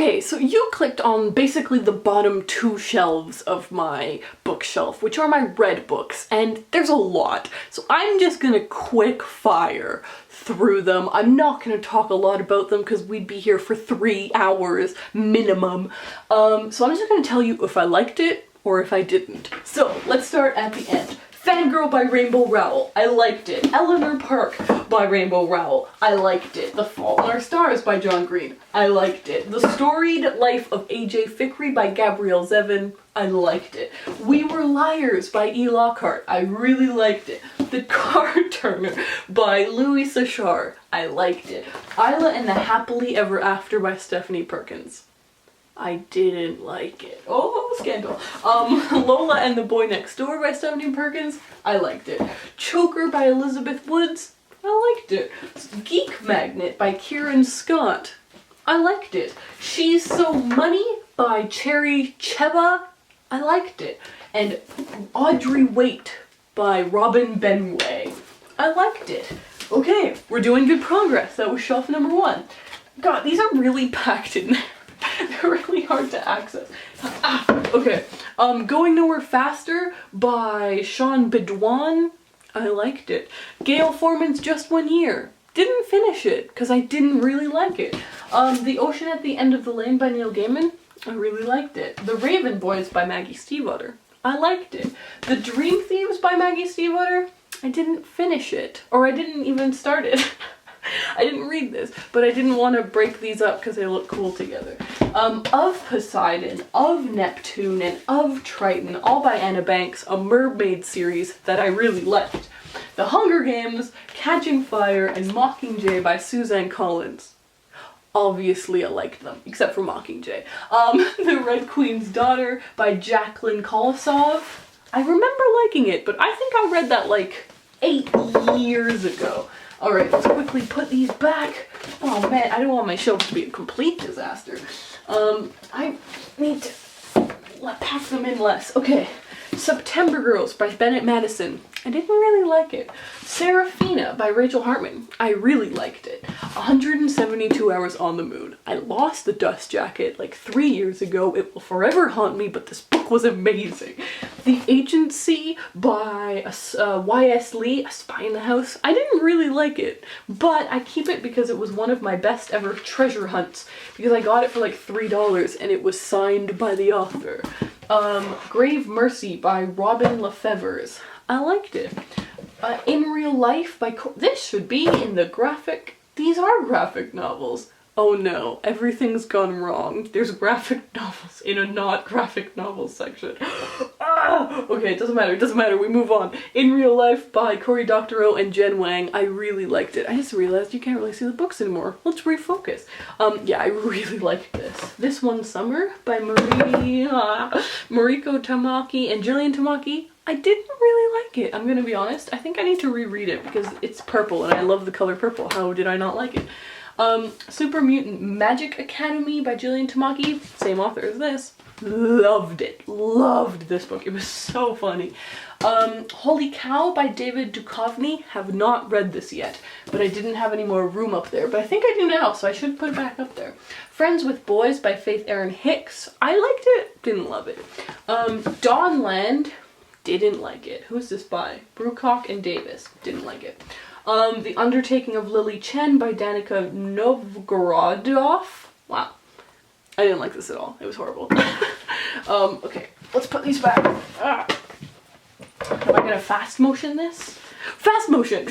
Okay, so you clicked on basically the bottom two shelves of my bookshelf, which are my read books, and there's a lot. So I'm just gonna quick fire through them. I'm not gonna talk a lot about them because we'd be here for 3 hours minimum. So I'm just gonna tell you if I liked it or if I didn't. So let's start at the end. Fangirl by Rainbow Rowell, I liked it. Eleanor Park by Rainbow Rowell, I liked it. The Fault in Our Stars by John Green, I liked it. The Storied Life of A.J. Fikry by Gabrielle Zevin, I liked it. We Were Liars by E. Lockhart, I really liked it. The Card Turner by Louis Sachar, I liked it. Isla and the Happily Ever After by Stephanie Perkins, I didn't like it. Oh, scandal. Lola and the Boy Next Door by Stephanie Perkins, I liked it. Choker by Elizabeth Woods, I liked it. Geek Magnet by Kieran Scott, I liked it. She's So Money by Cherry Cheva, I liked it. And Audrey Waite by Robin Benway, I liked it. Okay, we're doing good progress. That was shelf number 1. God, these are really packed in there. They're really hard to access. Okay. Going Nowhere Faster by Sean Bedouin, I liked it. Gail Forman's Just One Year, didn't finish it because I didn't really like it. The Ocean at the End of the Lane by Neil Gaiman, I really liked it. The Raven Boys by Maggie Stiefvater, I liked it. The Dream Thieves by Maggie Stiefvater, I didn't finish it, or I didn't even start it. I didn't read this, but I didn't want to break these up because they look cool together. Of Poseidon, of Neptune, and of Triton, all by Anna Banks, a mermaid series that I really liked. The Hunger Games, Catching Fire, and Mockingjay by Suzanne Collins. Obviously I liked them, except for Mockingjay. The Red Queen's Daughter by Jacqueline Kolosov. I remember liking it, but I think I read that like 8 years ago. Alright, let's quickly put these back. Oh man, I don't want my shelves to be a complete disaster. I need to pack them in less. Okay, September Girls by Bennett Madison. I didn't really like it. Serafina by Rachel Hartman. I really liked it. 172 Hours on the Moon. I lost the dust jacket like 3 years ago. It will forever haunt me, but this book was amazing. The Agency by Y.S. Lee, A Spy in the House. I didn't really like it, but I keep it because it was one of my best ever treasure hunts because I got it for like $3 and it was signed by the author. Grave Mercy by Robin Lefevers. I liked it. In Real Life by this should be in the graphic. These are graphic novels. Oh no, everything's gone wrong. There's graphic novels in a not graphic novels section. Okay, it doesn't matter, we move on. In Real Life by Cory Doctorow and Jen Wang. I really liked it. I just realized you can't really see the books anymore. Let's refocus. Yeah, I really liked this. This One Summer by Mariko Tamaki and Jillian Tamaki. I didn't really like it, I'm gonna be honest. I think I need to reread it because it's purple and I love the color purple. How did I not like it? Super Mutant Magic Academy by Jillian Tamaki, same author as this. Loved it. Loved this book. It was so funny. Holy Cow by David Duchovny. Have not read this yet, but I didn't have any more room up there. But I think I do now, so I should put it back up there. Friends with Boys by Faith Erin Hicks. I liked it. Didn't love it. Dawnland. Didn't like it. Who's this by? Brucock and Davis. Didn't like it. The Undertaking of Lily Chen by Danica Novgorodov. Wow. I didn't like this at all. It was horrible. Okay, let's put these back. Am I gonna fast motion this? Fast motion!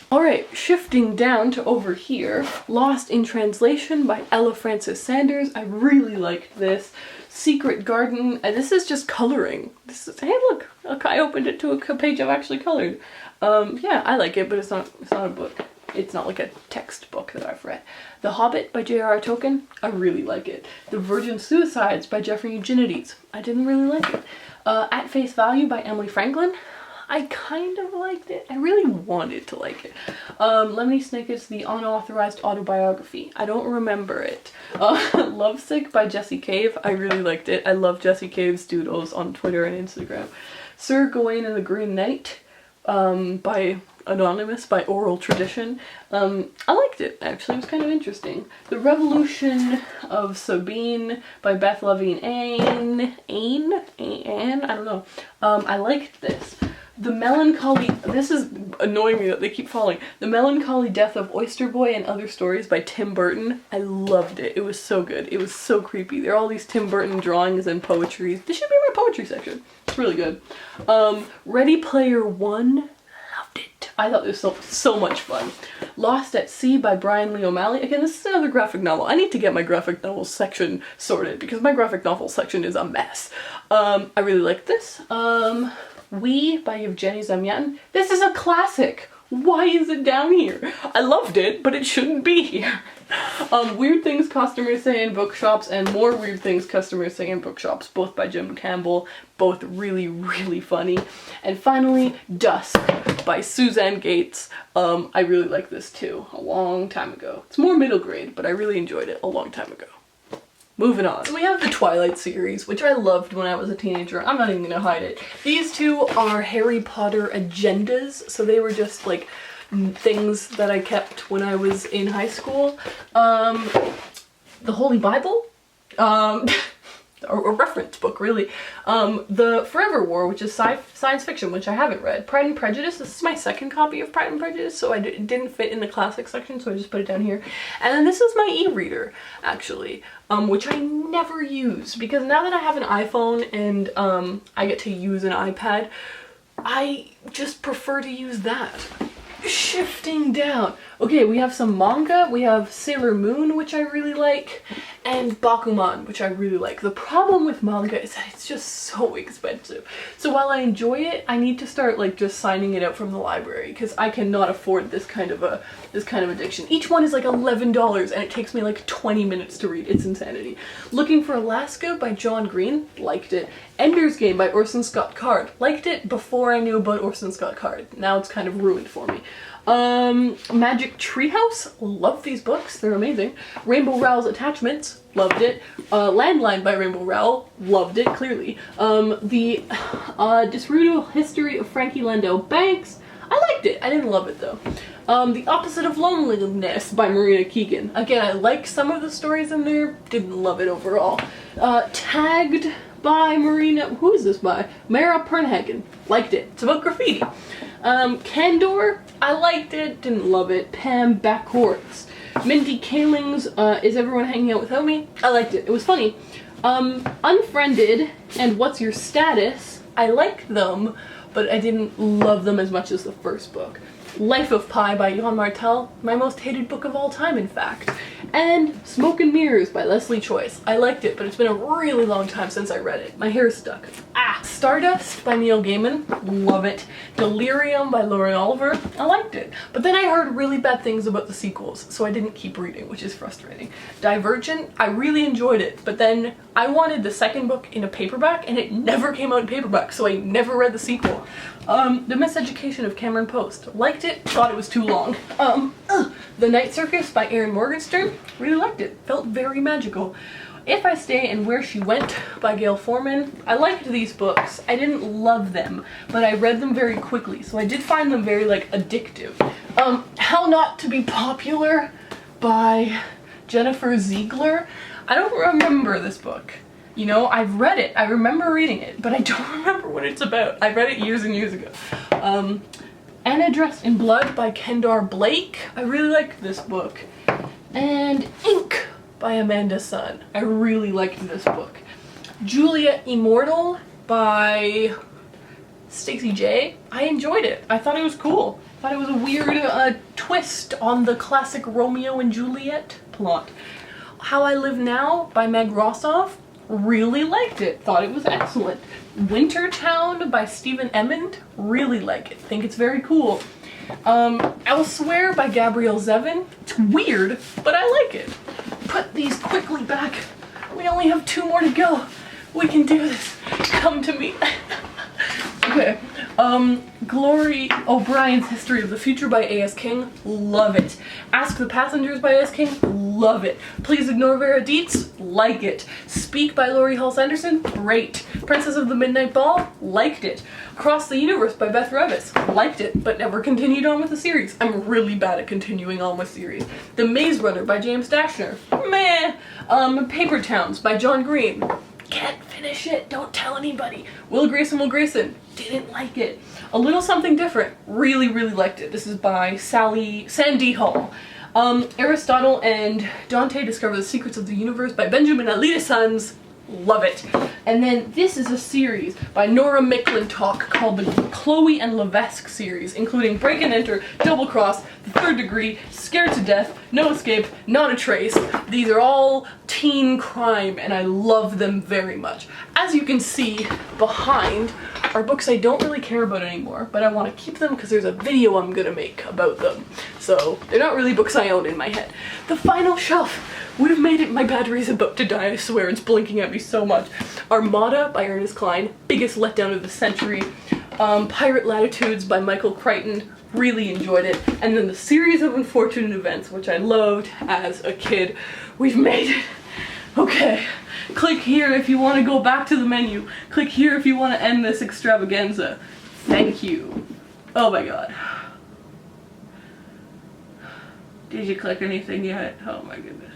Alright, shifting down to over here. Lost in Translation by Ella Francis Sanders. I really liked this. Secret Garden. This is just coloring. This is, hey look, I opened it to a page I've actually colored. Yeah, I like it, but it's not a book. It's not like a textbook that I've read. The Hobbit by J.R.R. Tolkien. I really like it. The Virgin Suicides by Jeffrey Eugenides. I didn't really like it. At Face Value by Emily Franklin. I kind of liked it. I really wanted to like it. Lemony Snicket's The Unauthorized Autobiography. I don't remember it. Lovesick by Jessie Cave. I really liked it. I love Jessie Cave's doodles on Twitter and Instagram. Sir Gawain and the Green Knight. by Anonymous, by Oral Tradition. I liked it, actually. It was kind of interesting. The Revolution of Sabine by Beth Levine Ann, I don't know. I liked this. The Melancholy, this is annoying me that they keep falling. The Melancholy Death of Oyster Boy and Other Stories by Tim Burton. I loved it. It was so good. It was so creepy. There are all these Tim Burton drawings and poetry. This should be my poetry section. It's really good. Ready Player One. Loved it. I thought this was so much fun. Lost at Sea by Brian Lee O'Malley. Again, this is another graphic novel. I need to get my graphic novel section sorted because my graphic novel section is a mess. I really like this. We by Evgeny Zamyatin. This is a classic. Why is it down here? I loved it, but it shouldn't be here. Weird Things Customers Say in Bookshops and More Weird Things Customers Say in Bookshops, both by Jim Campbell, both really, really funny. And finally, Dusk by Suzanne Gates. I really like this too, a long time ago. It's more middle grade, but I really enjoyed it a long time ago. Moving on. So we have the Twilight series, which I loved when I was a teenager. I'm not even gonna hide it. These two are Harry Potter agendas, so they were just like things that I kept when I was in high school. The Holy Bible, or a reference book really. The Forever War, which is science fiction, which I haven't read. Pride and Prejudice, this is my second copy of Pride and Prejudice, so it didn't fit in the classic section, so I just put it down here. And then this is my e-reader, actually, which I never use, because now that I have an iPhone and I get to use an iPad, I just prefer to use that. Shifting down. Okay, we have some manga. We have Sailor Moon, which I really like, and Bakuman, which I really like. The problem with manga is that it's just so expensive. So while I enjoy it, I need to start like just signing it out from the library because I cannot afford this kind of addiction. Each one is like $11 and it takes me like 20 minutes to read. It's insanity. Looking for Alaska by John Green, liked it. Ender's Game by Orson Scott Card, liked it before I knew about Orson Scott Card. Now it's kind of ruined for me. Magic Treehouse, love these books, they're amazing. Rainbow Rowell's Attachments, loved it. Landline by Rainbow Rowell, loved it, clearly. The Disrupt History of Frankie Landau Banks, I liked it, I didn't love it though. The Opposite of Loneliness by Marina Keegan. Again, I like some of the stories in there, didn't love it overall. Tagged by who is this by? Mara Pernhagen, liked it, it's about graffiti. Candor, I liked it, didn't love it. Pam Backhorse. Mindy Kaling's Is Everyone Hanging Out Without Me? I liked it, it was funny. Unfriended and What's Your Status? I liked them, but I didn't love them as much as the first book. Life of Pi by Jan Martel, my most hated book of all time, in fact. And Smoke and Mirrors by Leslie Choice. I liked it, but it's been a really long time since I read it. My hair is stuck. Stardust by Neil Gaiman, love it. Delirium by Lauren Oliver, I liked it. But then I heard really bad things about the sequels, so I didn't keep reading, which is frustrating. Divergent, I really enjoyed it, but then I wanted the second book in a paperback, and it never came out in paperback, so I never read the sequel. The Miseducation of Cameron Post, liked it, thought it was too long. The Night Circus by Erin Morgenstern, really liked it, felt very magical. If I Stay and Where She Went by Gail Forman, I liked these books. I didn't love them, but I read them very quickly, so I did find them very like addictive. How Not to Be Popular by Jennifer Ziegler. I don't remember this book. You know, I've read it, I remember reading it, but I don't remember what it's about. I read it years and years ago. Anna Dressed in Blood by Kendar Blake. I really liked this book. And Ink by Amanda Sun. I really liked this book. Julia Immortal by Stacey J. I enjoyed it. I thought it was cool. I thought it was a weird twist on the classic Romeo and Juliet plot. How I Live Now by Meg Rossoff. Really liked it. Thought it was excellent. Wintertown by Stephen Emmond. Really like it. Think it's very cool. Elsewhere by Gabrielle Zevin. It's weird, but I like it. Put these quickly back. We only have 2 more to go. We can do this. Come to me. Okay. Glory O'Brien's History of the Future by A.S. King. Love it. Ask the Passengers by A.S. King. Love it. Please Ignore Vera Dietz. like it. Speak by Laurie Halse Anderson, great. Princess of the Midnight Ball, liked it. Across the Universe by Beth Revis, liked it, but never continued on with the series. I'm really bad at continuing on with series. The Maze Runner by James Dashner, meh. Paper Towns by John Green, can't finish it, don't tell anybody. Will Grayson, didn't like it. A Little Something Different, really liked it. This is by Sandy Hall. Aristotle and Dante Discover the Secrets of the Universe by Benjamin Alita Sons, love it. And then this is a series by Nora McClintock called the Chloe and Levesque series, including Break and Enter, Double Cross, The Third Degree, Scared to Death, No Escape, Not a Trace. These are all teen crime and I love them very much. As you can see behind are books I don't really care about anymore, but I want to keep them because there's a video I'm gonna make about them. So they're not really books I own in my head. The final shelf. We've made it. My battery's about to die, I swear, it's blinking at me so much. Armada by Ernest Cline, biggest letdown of the century. Pirate Latitudes by Michael Crichton, really enjoyed it. And then the Series of Unfortunate Events, which I loved as a kid. We've made it. Okay. Click here if you want to go back to the menu. Click here if you want to end this extravaganza. Thank you. Oh my god. Did you click anything yet? Oh my goodness.